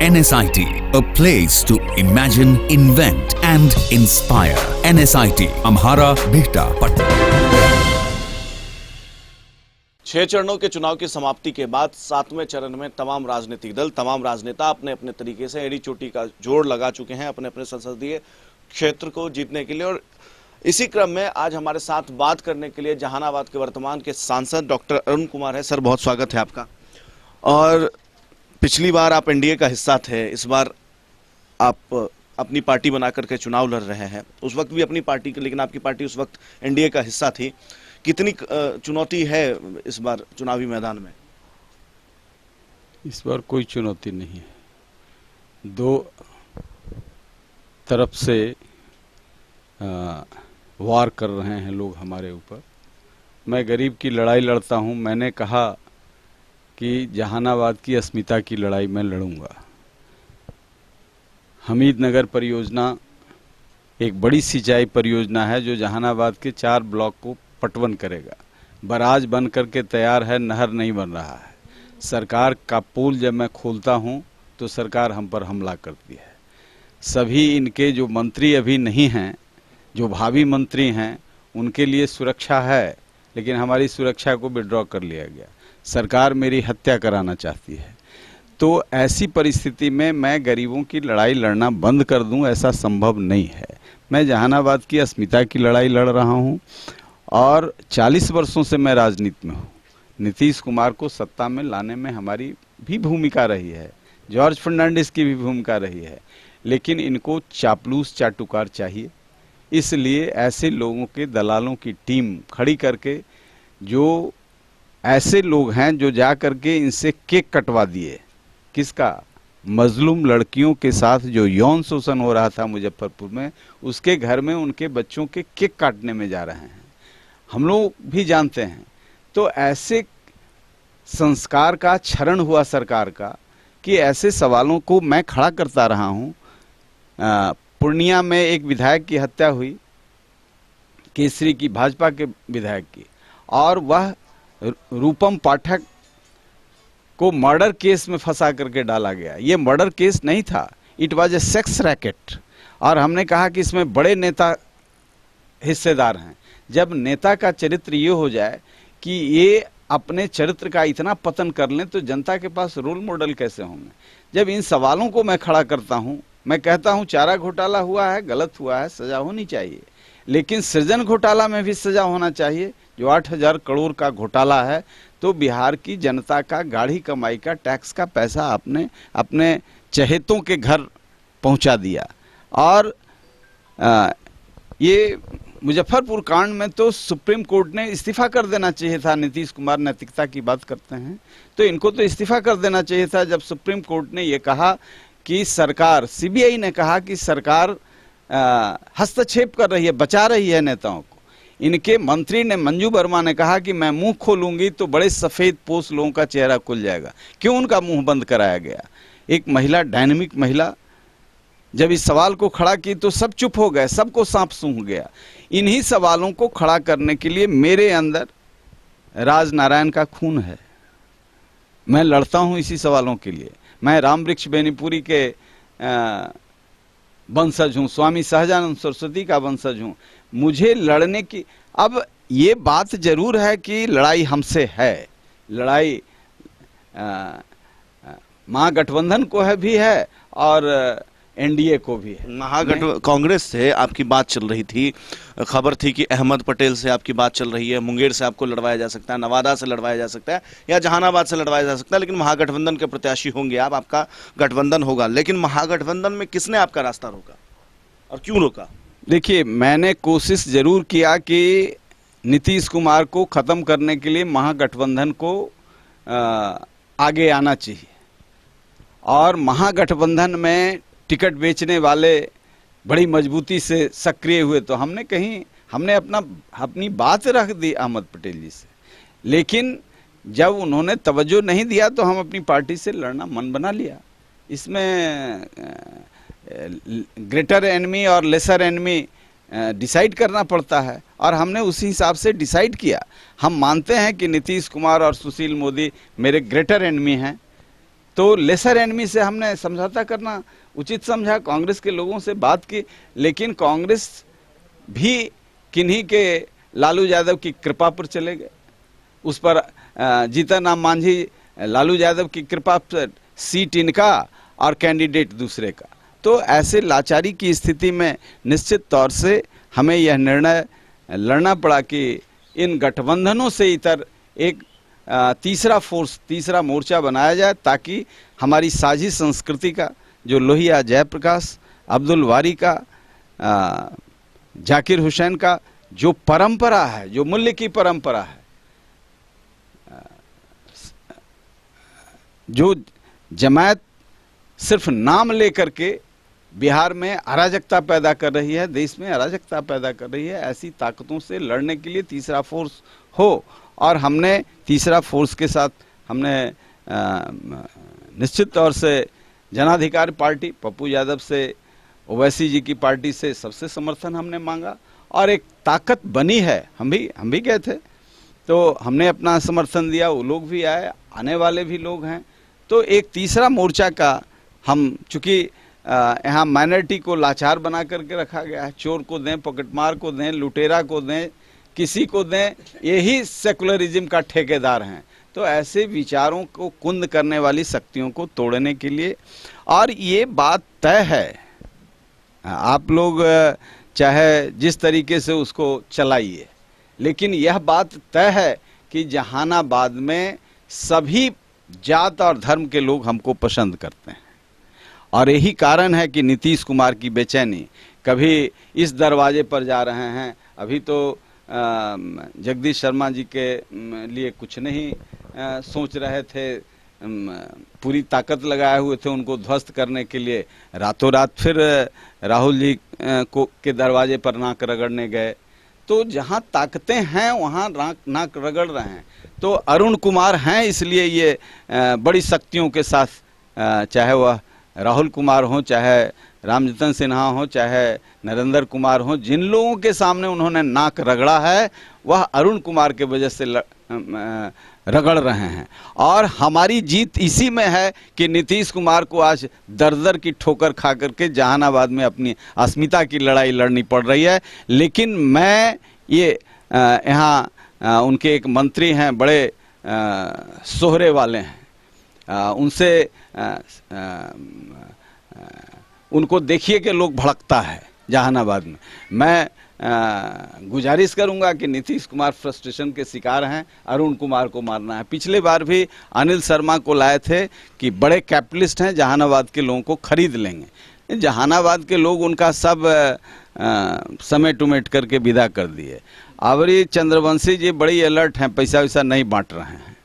NSIT, a place to imagine, invent and inspire. NSIT, Amhara, Bihta, Patna. 6 चरणों के चुनाव की समाप्ति के बाद 7वें चरण में तमाम राजनीतिक दल, तमाम राजनेता अपने अपने तरीके से एड़ी चोटी का जोड़ लगा चुके हैं अपने अपने संसदीय क्षेत्र को जीतने के लिए। और इसी क्रम में आज हमारे साथ बात करने के लिए जहानाबाद के वर्तमान के सांसद डॉक्टर अरुण कुमार है। सर, बहुत स्वागत है आपका। और पिछली बार आप एनडीए का हिस्सा थे, इस बार आप अपनी पार्टी बना करके चुनाव लड़ रहे हैं। उस वक्त भी अपनी पार्टी के, लेकिन आपकी पार्टी उस वक्त एनडीए का हिस्सा थी। कितनी चुनौती है इस बार चुनावी मैदान में? इस बार कोई चुनौती नहीं है। दो तरफ से वार कर रहे हैं लोग हमारे ऊपर। मैं गरीब की लड़ाई लड़ता हूं। मैंने कहा कि जहानाबाद की अस्मिता की लड़ाई मैं लड़ूंगा। हमीद नगर परियोजना एक बड़ी सिंचाई परियोजना है जो जहानाबाद के 4 ब्लॉक को पटवन करेगा। बराज बन करके तैयार है, नहर नहीं बन रहा है। सरकार का पुल जब मैं खोलता हूं तो सरकार हम पर हमला करती है। सभी इनके जो मंत्री अभी नहीं हैं, जो भावी मंत्री हैं, उनके लिए सुरक्षा है, लेकिन हमारी सुरक्षा को विड्रॉ कर लिया गया। सरकार मेरी हत्या कराना चाहती है। तो ऐसी परिस्थिति में मैं गरीबों की लड़ाई लड़ना बंद कर दूं, ऐसा संभव नहीं है। मैं जहानाबाद की अस्मिता की लड़ाई लड़ रहा हूं और 40 वर्षों से मैं राजनीति में हूं। नीतीश कुमार को सत्ता में लाने में हमारी भी भूमिका रही है, जॉर्ज फर्नांडिस की भी भूमिका रही है, लेकिन इनको चापलूस चाटुकार चाहिए। इसलिए ऐसे लोगों के दलालों की टीम खड़ी करके, जो ऐसे लोग हैं जो जा करके इनसे केक कटवा दिए। किसका? मजलूम लड़कियों के साथ जो यौन शोषण हो रहा था मुजफ्फरपुर में, उसके घर में उनके बच्चों के केक काटने में जा रहे हैं। हम लोग भी जानते हैं। तो ऐसे संस्कार का क्षरण हुआ सरकार का कि ऐसे सवालों को मैं खड़ा करता रहा हूं। पूर्णिया में एक विधायक की हत्या हुई, केसरी की, भाजपा के विधायक की, और वह रूपम पाठक को मर्डर केस में फंसा करके डाला गया। ये मर्डर केस नहीं था, it was a sex racket. और हमने कहा कि इसमें बड़े नेता हिस्सेदार हैं। जब नेता का चरित्र ये हो जाए कि ये अपने चरित्र का इतना पतन कर लें, तो जनता के पास रोल मॉडल कैसे होंगे? जब इन सवालों को मैं खड़ा करता हूं, मैं कहता हूं चारा घोटाला हुआ है, गलत हुआ है, सजा होनी चाहिए, लेकिन सृजन घोटाला में भी सजा होना चाहिए, जो 8000 करोड़ का घोटाला है। तो बिहार की जनता का गाढ़ी कमाई का टैक्स का पैसा आपने अपने चहेतों के घर पहुंचा दिया। और ये मुजफ्फरपुर कांड में तो सुप्रीम कोर्ट ने इस्तीफा कर देना चाहिए था। नीतीश कुमार नैतिकता की बात करते हैं तो इनको तो इस्तीफा कर देना चाहिए था, जब सुप्रीम कोर्ट ने ये कहा कि सरकार, सीबीआई ने कहा कि सरकार हस्तक्षेप कर रही है, बचा रही है नेताओं को। इनके मंत्री ने, मंजू वर्मा ने कहा कि मैं मुंह खोलूंगी तो बड़े सफेद पोश लोगों का चेहरा खुल जाएगा। क्यों उनका मुंह बंद कराया गया? एक महिला, डायनेमिक महिला, जब इस सवाल को खड़ा की तो सब चुप हो गए, सबको सांप सूंघ गया। इन्हीं सवालों को खड़ा करने के लिए मेरे अंदर राजनारायण का खून है। मैं लड़ता हूं इसी सवालों के लिए। मैं रामवृक्ष बेनीपुरी के वंशज हूं, स्वामी सहजानंद सरस्वती का वंशज हूं। मुझे लड़ने की, अब ये बात जरूर है कि लड़ाई हमसे है, लड़ाई महागठबंधन को है भी है और एनडीए को भी है। कांग्रेस से आपकी बात चल रही थी, खबर थी कि अहमद पटेल से आपकी बात चल रही है। मुंगेर से आपको लड़वाया जा सकता है, नवादा से लड़वाया जा सकता है, या जहानाबाद से लड़वाया जा सकता है, लेकिन महागठबंधन के प्रत्याशी होंगे आप, आपका गठबंधन होगा। लेकिन महागठबंधन में किसने आपका रास्ता रोका और क्यों रोका? देखिए, मैंने कोशिश जरूर किया कि नीतीश कुमार को खत्म करने के लिए महागठबंधन को आगे आना चाहिए। और महागठबंधन में टिकट बेचने वाले बड़ी मजबूती से सक्रिय हुए, तो हमने अपनी बात रख दी अहमद पटेल जी से। लेकिन जब उन्होंने तवज्जो नहीं दिया तो हम अपनी पार्टी से लड़ना मन बना लिया। इसमें ग्रेटर एनिमी और लेसर एनिमी डिसाइड करना पड़ता है, और हमने उसी हिसाब से डिसाइड किया। हम मानते हैं कि नीतीश कुमार और सुशील मोदी मेरे ग्रेटर एनिमी हैं, तो लेसर एनमी से हमने समझौता करना उचित समझा, कांग्रेस के लोगों से बात की, लेकिन कांग्रेस भी किन्हीं के लालू यादव की कृपा पर चले गए। उस पर जीतन राम मांझी लालू यादव की कृपा पर, सीट इनका और कैंडिडेट दूसरे का। तो ऐसे लाचारी की स्थिति में निश्चित तौर से हमें यह निर्णय लड़ना पड़ा कि इन गठबंधनों से इतर एक तीसरा फोर्स, तीसरा मोर्चा बनाया जाए, ताकि हमारी साझी संस्कृति का, जो लोहिया जयप्रकाश, अब्दुल वारी का, जाकिर हुसैन का जो परंपरा है, जो मूल्य की परंपरा है, जो जमात सिर्फ नाम लेकर के बिहार में अराजकता पैदा कर रही है, देश में अराजकता पैदा कर रही है, ऐसी ताकतों से लड़ने के लिए तीसरा फोर्स हो। और हमने तीसरा फोर्स के साथ हमने निश्चित तौर से जनाधिकार पार्टी, पप्पू यादव से, ओवैसी जी की पार्टी से सबसे समर्थन हमने मांगा और एक ताकत बनी है। हम भी गए थे, तो हमने अपना समर्थन दिया, वो लोग भी आए, आने वाले भी लोग हैं। तो एक तीसरा मोर्चा का हम, चूंकि यहाँ माइनॉरिटी को लाचार बना करके रखा गया है, चोर को दें, पॉकेटमार को दें, लुटेरा को दें, किसी को दें, यही सेकुलरिज्म का ठेकेदार हैं। तो ऐसे विचारों को कुंद करने वाली शक्तियों को तोड़ने के लिए, और ये बात तय है, आप लोग चाहे जिस तरीके से उसको चलाइए, लेकिन यह बात तय है कि जहानाबाद में सभी जात और धर्म के लोग हमको पसंद करते हैं। और यही कारण है कि नीतीश कुमार की बेचैनी, कभी इस दरवाजे पर जा रहे हैं, अभी तो जगदीश शर्मा जी के लिए कुछ नहीं सोच रहे थे, पूरी ताकत लगाए हुए थे उनको ध्वस्त करने के लिए, रातों रात फिर राहुल जी के दरवाजे पर नाक रगड़ने गए। तो जहां ताकतें हैं वहां नाक रगड़ रहे हैं। तो अरुण कुमार हैं, इसलिए ये बड़ी शक्तियों के साथ, चाहे वह राहुल कुमार हो, चाहे रामजतन सिन्हा हो, चाहे नरेंद्र कुमार हो, जिन लोगों के सामने उन्होंने नाक रगड़ा है वह अरुण कुमार के वजह से रगड़ रहे हैं। और हमारी जीत इसी में है कि नीतीश कुमार को आज दर दर की ठोकर खा करके जहानाबाद में अपनी अस्मिता की लड़ाई लड़नी पड़ रही है। लेकिन मैं ये यहाँ उनके एक मंत्री हैं, बड़े सोहरे वाले हैं, उनसे उनको देखिए कि लोग भड़कता है जहानाबाद में। मैं गुजारिश करूंगा कि नीतीश कुमार फ्रस्ट्रेशन के शिकार हैं, अरुण कुमार को मारना है। पिछले बार भी अनिल शर्मा को लाए थे कि बड़े कैपिटलिस्ट हैं, जहानाबाद के लोगों को खरीद लेंगे। जहानाबाद के लोग उनका सब समेट उमेट करके विदा कर दिए। आवरी चंद्रवंशी जी बड़ी अलर्ट हैं, पैसा वैसा नहीं बांट रहे हैं,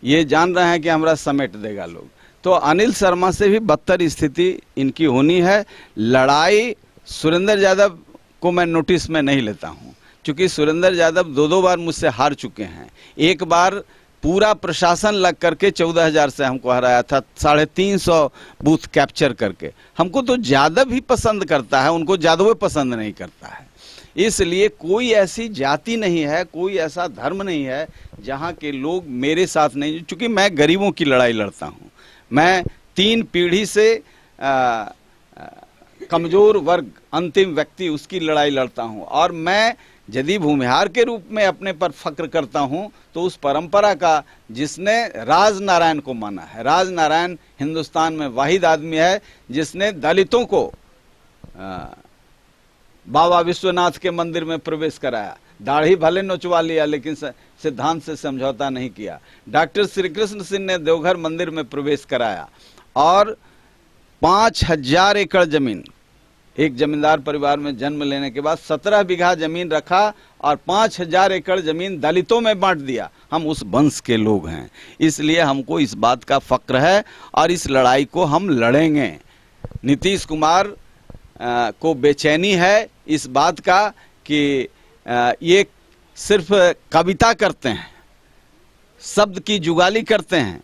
ये जान रहे हैं कि हमारा समेट देगा लोग। तो अनिल शर्मा से भी बदतर स्थिति इनकी होनी है। लड़ाई सुरेंद्र यादव को मैं नोटिस में नहीं लेता हूं, क्योंकि सुरेंद्र यादव दो बार मुझसे हार चुके हैं। एक बार पूरा प्रशासन लग करके 14,000 से हमको हराया था, 350 बूथ कैप्चर करके। हमको तो यादव ही पसंद करता है, उनको यादव पसंद नहीं करता है। इसलिए कोई ऐसी जाति नहीं है, कोई ऐसा धर्म नहीं है जहां के लोग मेरे साथ नहीं, चूंकि मैं गरीबों की लड़ाई लड़ता हूं। मैं 3 पीढ़ी से कमजोर वर्ग, अंतिम व्यक्ति, उसकी लड़ाई लड़ता हूं। और मैं यदि भूमिहार के रूप में अपने पर फक्र करता हूं तो उस परंपरा का जिसने राजनारायण को माना है। राजनारायण हिंदुस्तान में वाहिद आदमी है जिसने दलितों को बाबा विश्वनाथ के मंदिर में प्रवेश कराया। दाढ़ी भले नोचवा लिया लेकिन सिद्धांत से समझौता नहीं किया। डॉक्टर श्री कृष्ण सिंह ने देवघर मंदिर में प्रवेश कराया और 5,000 एकड़ जमीन, एक जमींदार परिवार में जन्म लेने के बाद 17 बीघा जमीन रखा और 5,000 एकड़ जमीन दलितों में बांट दिया। हम उस वंश के लोग हैं, इसलिए हमको इस बात का फक्र है और इस लड़ाई को हम लड़ेंगे। नीतीश कुमार को बेचैनी है इस बात का कि ये सिर्फ कविता करते हैं, शब्द की जुगाली करते हैं।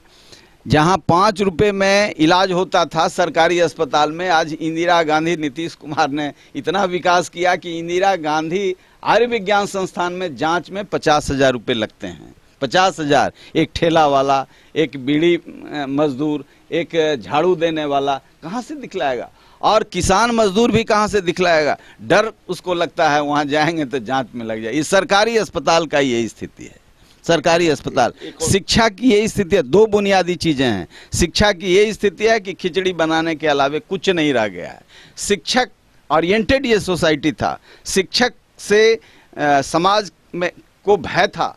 जहां 5 रुपए में इलाज होता था सरकारी अस्पताल में, आज इंदिरा गांधी, नीतीश कुमार ने इतना विकास किया कि इंदिरा गांधी आयुर्विज्ञान संस्थान में जांच में 50,000 रुपये लगते हैं। 50,000। एक ठेला वाला, एक बीड़ी मजदूर, एक झाड़ू देने वाला कहाँ से दिखलाएगा, और किसान मजदूर भी कहाँ से दिखलाएगा। डर उसको लगता है वहाँ जाएंगे तो जांच में लग जाए। इस सरकारी अस्पताल का यही स्थिति है। सरकारी अस्पताल, शिक्षा की यही स्थिति है। दो बुनियादी चीजें हैं। शिक्षा की यही स्थिति है कि खिचड़ी बनाने के अलावे कुछ नहीं रह गया है। शिक्षक ओरिएंटेड ये सोसाइटी था। शिक्षक से समाज में को भय था,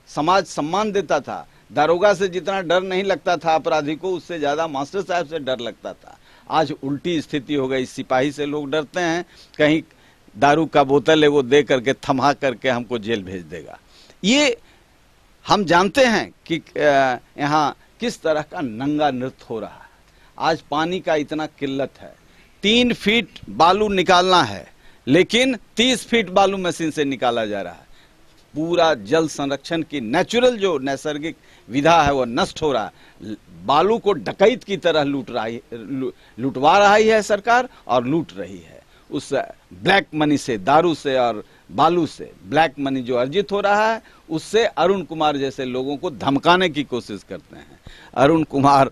समाज सम्मान देता था। दारोगा से जितना डर नहीं लगता था अपराधी को, उससे ज्यादा मास्टर साहब से डर लगता था। आज उल्टी स्थिति हो गई। सिपाही से लोग डरते हैं, कहीं दारू का बोतल है वो दे करके थमा करके हमको जेल भेज देगा। ये हम जानते हैं कि यहाँ किस तरह का नंगा नृत्य हो रहा है। आज पानी का इतना किल्लत है, 3 फीट बालू निकालना है लेकिन 30 फीट बालू मशीन से निकाला जा रहा है। पूरा जल संरक्षण की नेचुरल जो नैसर्गिक विधा है वो नष्ट हो रहा है। बालू को डकैत की तरह लुटवा रही है सरकार और लूट रही है। उस ब्लैक मनी से, दारू से और बालू से ब्लैक मनी जो अर्जित हो रहा है, उससे अरुण कुमार जैसे लोगों को धमकाने की कोशिश करते हैं। अरुण कुमार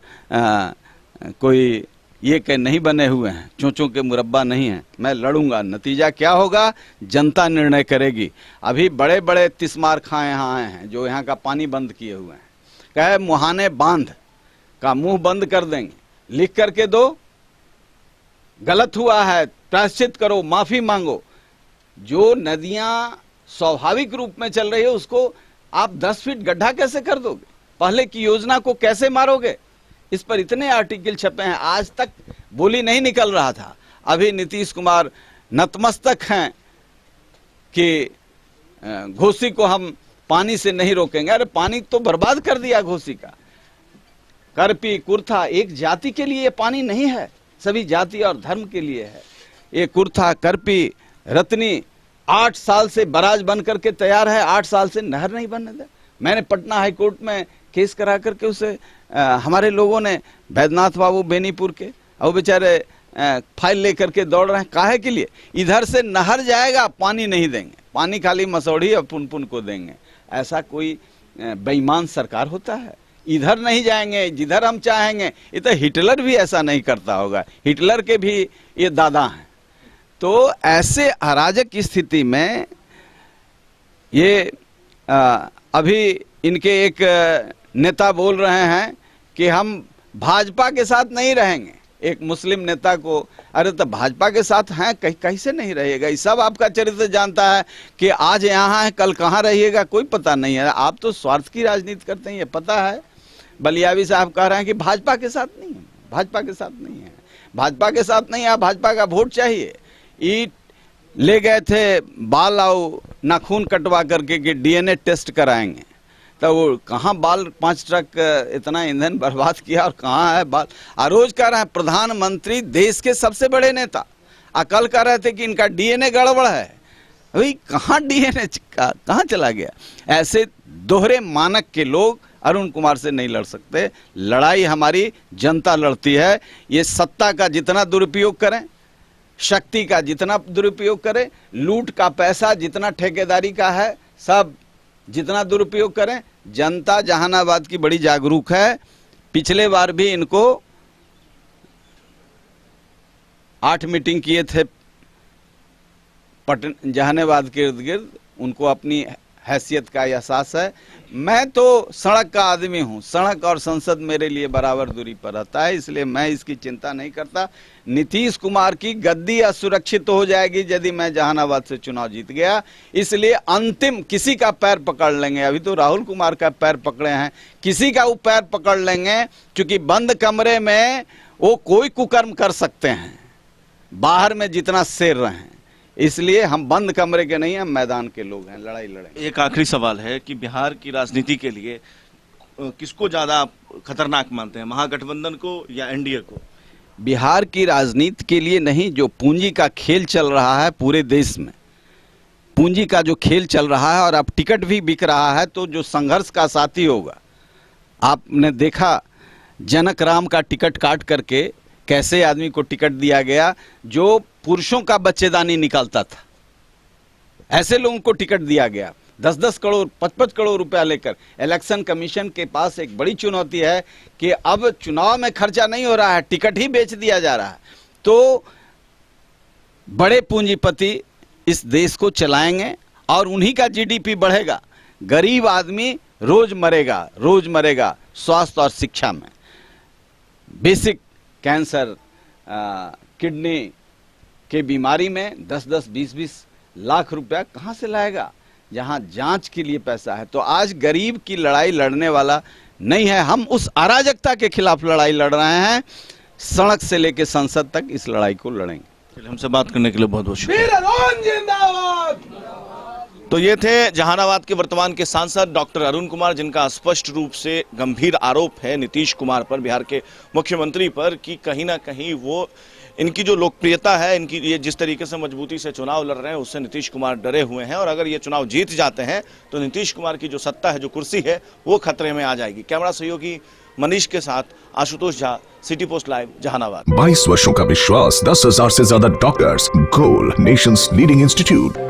कोई ये के नहीं बने हुए हैं, चोंचों के मुरब्बा नहीं है। मैं लड़ूंगा, नतीजा क्या होगा जनता निर्णय करेगी। अभी बड़े बड़े तिस्मार खां यहाँ आए हैं जो यहाँ का पानी बंद किए हुए हैं। कहे मुहाने बांध का मुंह बंद कर देंगे, लिख करके दो, गलत हुआ है प्रायश्चित करो, माफी मांगो। जो नदियां स्वाभाविक रूप में चल रही है उसको आप 10 फीट गड्ढा कैसे कर दोगे? पहले की योजना को कैसे मारोगे? इस पर इतने आर्टिकल छपे हैं, आज तक बोली नहीं निकल रहा था। अभी नीतीश कुमार नतमस्तक हैं कि घोसी को हम पानी से नहीं रोकेंगे। अरे पानी तो बर्बाद कर दिया घोसी का। करपी कुर्था एक जाति के लिए पानी नहीं है, सभी जाति और धर्म के लिए है। ये कुर्था, करपी, रत्नी 8 साल से बराज बन करके तैयार है, 8 साल से नहर नहीं बनने दे। मैंने पटना हाई कोर्ट में केस करा करके उसे हमारे लोगों ने, बैद्यनाथ बाबू बेनीपुर के, वो बेचारे फाइल लेकर के दौड़ रहे हैं। काहे के लिए? इधर से नहर जाएगा, पानी नहीं देंगे, पानी खाली मसौड़ी और पुनपुन को देंगे। ऐसा कोई बेईमान सरकार होता है? इधर नहीं जाएंगे जिधर हम चाहेंगे। ये तो हिटलर भी ऐसा नहीं करता होगा, हिटलर के भी ये दादा हैं। तो ऐसे अराजक स्थिति में ये अभी इनके एक नेता बोल रहे हैं कि हम भाजपा के साथ नहीं रहेंगे। एक मुस्लिम नेता को, अरे तो भाजपा के साथ हैं, कैसे नहीं रहिएगा? ये सब आपका चरित्र जानता है कि आज यहाँ है कल कहाँ रहिएगा कोई पता नहीं है। आप तो स्वार्थ की राजनीति करते हैं, ये पता है। बलियावी साहब कह रहे हैं कि भाजपा के साथ नहीं है, भाजपा के साथ नहीं है, भाजपा के साथ नहीं है, भाजपा का वोट चाहिए। ईट ले गए थे बाल और नाखून कटवा करके कि डीएनए टेस्ट कराएंगे, तो वो कहाँ बाल 5 ट्रक इतना ईंधन बर्बाद किया और कहाँ है बाल। रोज कह रहे हैं प्रधानमंत्री देश के सबसे बड़े नेता, कल कह रहे थे कि इनका डीएनए गड़बड़ है। भाई कहाँ डीएनए कहाँ चला गया? ऐसे दोहरे मानक के लोग अरुण कुमार से नहीं लड़ सकते। लड़ाई हमारी जनता लड़ती है। ये सत्ता का जितना दुरुपयोग करें, शक्ति का जितना दुरुपयोग करें, लूट का पैसा जितना ठेकेदारी का है सब जितना दुरुपयोग करें, जनता जहानाबाद की बड़ी जागरूक है। पिछले बार भी इनको 8 मीटिंग किए थे जहानाबाद के इर्द गिर्द, उनको अपनी हैसियत का एहसास है। मैं तो सड़क का आदमी हूं, सड़क और संसद मेरे लिए बराबर दूरी पर रहता है, इसलिए मैं इसकी चिंता नहीं करता। नीतीश कुमार की गद्दी असुरक्षित हो जाएगी यदि मैं जहानाबाद से चुनाव जीत गया, इसलिए अंतिम किसी का पैर पकड़ लेंगे। अभी तो राहुल कुमार का पैर पकड़े हैं, किसी का वो पैर पकड़ लेंगे, क्योंकि बंद कमरे में वो कोई कुकर्म कर सकते हैं, बाहर में जितना शेर रहे। इसलिए हम बंद कमरे के नहीं, हम मैदान के लोग हैं, लड़ाई लड़ेंगे। एक आखिरी सवाल है कि बिहार की राजनीति के लिए किसको ज्यादा खतरनाक मानते हैं, महागठबंधन को या एनडीए को? बिहार की राजनीति के लिए नहीं, जो पूंजी का खेल चल रहा है पूरे देश में, पूंजी का जो खेल चल रहा है और अब टिकट भी बिक रहा है, तो जो संघर्ष का साथी होगा। आपने देखा जनक राम का टिकट काट करके कैसे आदमी को टिकट दिया गया जो पुरुषों का बच्चेदानी निकालता था, ऐसे लोगों को टिकट दिया गया। 10-10 करोड़ 55 करोड़ रुपया लेकर। इलेक्शन कमीशन के पास एक बड़ी चुनौती है कि अब चुनाव में खर्चा नहीं हो रहा है, टिकट ही बेच दिया जा रहा है। तो बड़े पूंजीपति इस देश को चलाएंगे और उन्हीं का जीडीपी बढ़ेगा। गरीब आदमी रोज मरेगा स्वास्थ्य और शिक्षा में। बेसिक कैंसर, किडनी के बीमारी में 10-10, 20-20 लाख रुपया कहाँ से लाएगा, जहाँ जांच के लिए पैसा है। तो आज गरीब की लड़ाई लड़ने वाला नहीं है, हम उस अराजकता के खिलाफ लड़ाई लड़ रहे हैं। सड़क से लेकर संसद तक इस लड़ाई को लड़ेंगे। हमसे बात करने के लिए बहुत बहुत शुक्रिया। तो ये थे जहानाबाद के वर्तमान के सांसद डॉक्टर अरुण कुमार, जिनका स्पष्ट रूप से गंभीर आरोप है नीतीश कुमार पर, बिहार के मुख्यमंत्री पर, कि कहीं ना कहीं वो इनकी जो लोकप्रियता है, इनकी ये जिस तरीके से मजबूती से चुनाव लड़ रहे हैं, उससे नीतीश कुमार डरे हुए हैं। और अगर ये चुनाव जीत जाते हैं तो नीतीश कुमार की जो सत्ता है, जो कुर्सी है, वो खतरे में आ जाएगी। कैमरा सहयोगी मनीष के साथ Ashutosh Jha, city post live, Jehanabad. 22 वर्षों का विश्वास, 10,000 से ज्यादा doctors, goal nations leading institute.